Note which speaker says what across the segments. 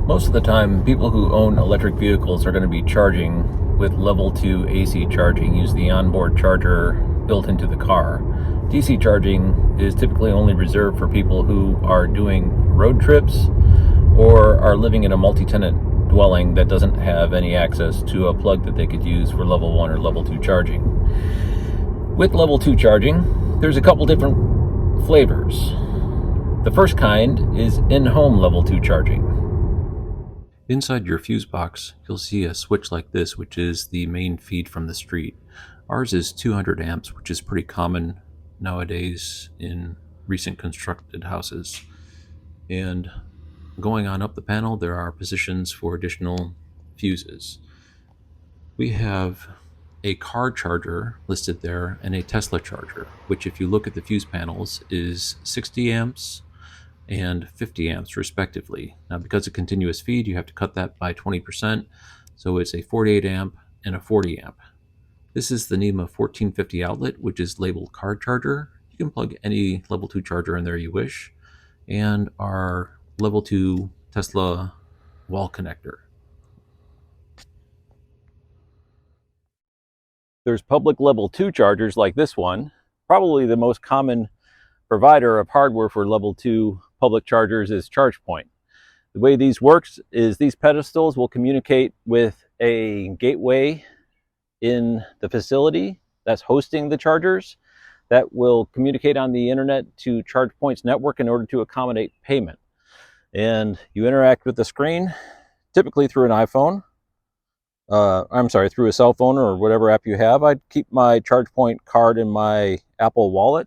Speaker 1: Most of the time, people who own electric vehicles are going to be charging with level 2 AC charging, use the onboard charger built into the car. DC charging is typically only reserved for people who are doing road trips or are living in a multi-tenant dwelling that doesn't have any access to a plug that they could use for level 1 or level 2 charging. With level 2 charging, there's a couple different flavors. The first kind is in-home level 2 charging. Inside your fuse box, you'll see a switch like this, which is the main feed from the street. Ours is 200 amps, which is pretty common nowadays in recent constructed houses. And going on up the panel, there are positions for additional fuses. We have a car charger listed there and a Tesla charger, which if you look at the fuse panels is 60 amps and 50 amps respectively. Now, because of continuous feed, you have to cut that by 20%, so it's a 48 amp and a 40 amp. This is the NEMA 1450 outlet, which is labeled car charger. You can plug any level 2 charger in there you wish, and our level 2 Tesla wall connector. There's public level 2 chargers like this one, probably the most common provider of hardware for level 2 public chargers is ChargePoint. The way these works is these pedestals will communicate with a gateway in the facility that's hosting the chargers that will communicate on the internet to ChargePoint's network in order to accommodate payment. And you interact with the screen, typically through an iPhone. Through a cell phone or whatever app you have. I keep my ChargePoint card in my Apple Wallet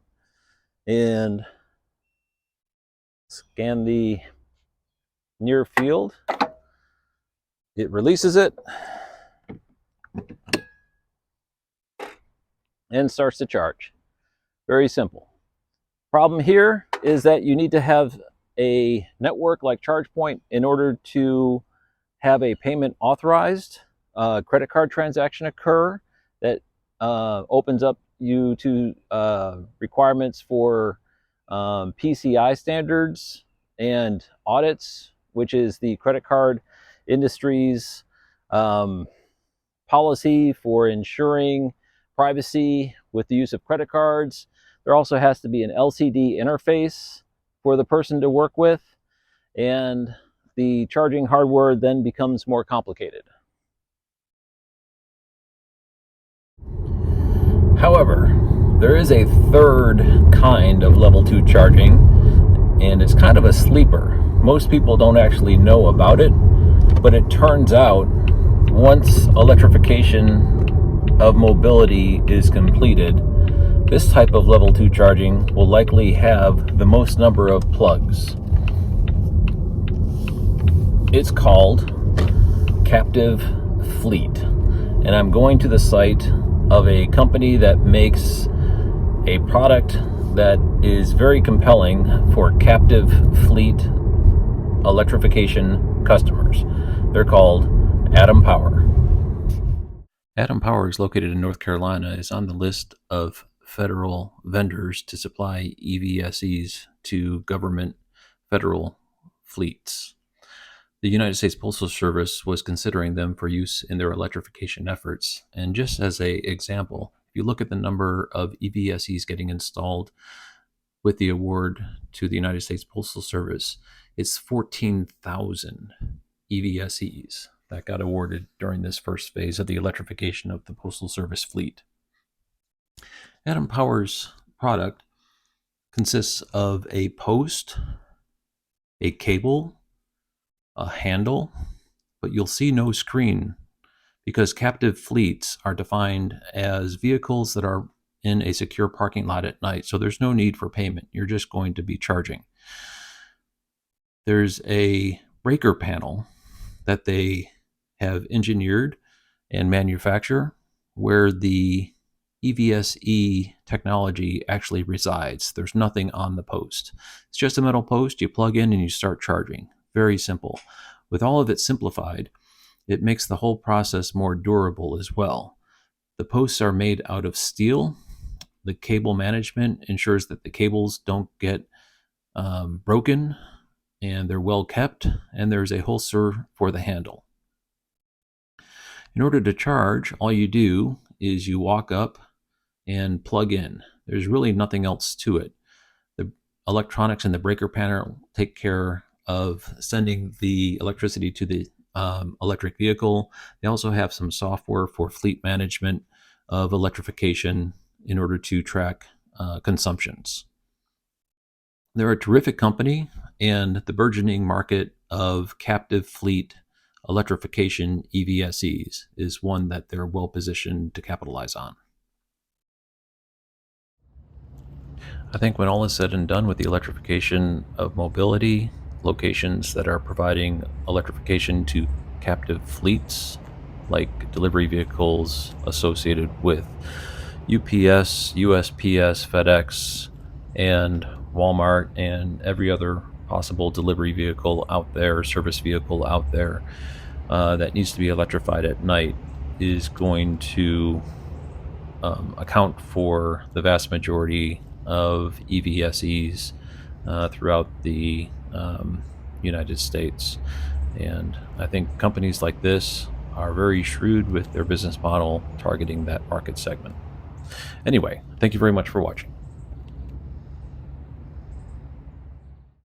Speaker 1: and scan the near field. It releases it and starts to charge. Very simple. Problem here is that you need to have a network like ChargePoint in order to have a payment authorized credit card transaction occur that opens up you to requirements for PCI standards and audits, which is the credit card industry's policy for ensuring privacy with the use of credit cards. There also has to be an LCD interface for the person to work with, and the charging hardware then becomes more complicated. However, there is a third kind of level 2 charging, and it's kind of a sleeper. Most people don't actually know about it, but it turns out once electrification of mobility is completed, this type of level 2 charging will likely have the most number of plugs. It's called Captive Fleet, and I'm going to the site of a company that makes a product that is very compelling for captive fleet electrification customers. They're called Atom Power. Atom Power is located in North Carolina, is on the list of federal vendors to supply EVSEs to government federal fleets. The United States Postal Service was considering them for use in their electrification efforts. And just as an example, if you look at the number of EVSEs getting installed with the award to the United States Postal Service, it's 14,000 EVSEs that got awarded during this first phase of the electrification of the Postal Service fleet. Atom Power's product consists of a post, a cable, a handle, but you'll see no screen because captive fleets are defined as vehicles that are in a secure parking lot at night. So there's no need for payment. You're just going to be charging. There's a breaker panel that they have engineered and manufacture where the EVSE technology actually resides. There's nothing on the post. It's just a metal post. You plug in and you start charging. Very simple. With all of it simplified, it makes the whole process more durable as well. The posts are made out of steel. The cable management ensures that the cables don't get broken and they're well kept, and there's a holster for the handle. In order to charge, all you do is you walk up and plug in. There's really nothing else to it. The electronics in the breaker panel take care of sending the electricity to the electric vehicle. They also have some software for fleet management of electrification in order to track consumptions. They're a terrific company, and the burgeoning market of captive fleet electrification EVSEs is one that they're well positioned to capitalize on. I think when all is said and done with the electrification of mobility, locations that are providing electrification to captive fleets, like delivery vehicles associated with UPS, USPS, FedEx, and Walmart, and every other possible delivery vehicle out there, service vehicle out there that needs to be electrified at night, is going to account for the vast majority of EVSEs throughout the United States. And I think companies like this are very shrewd with their business model targeting that market segment. Anyway, thank you very much for watching.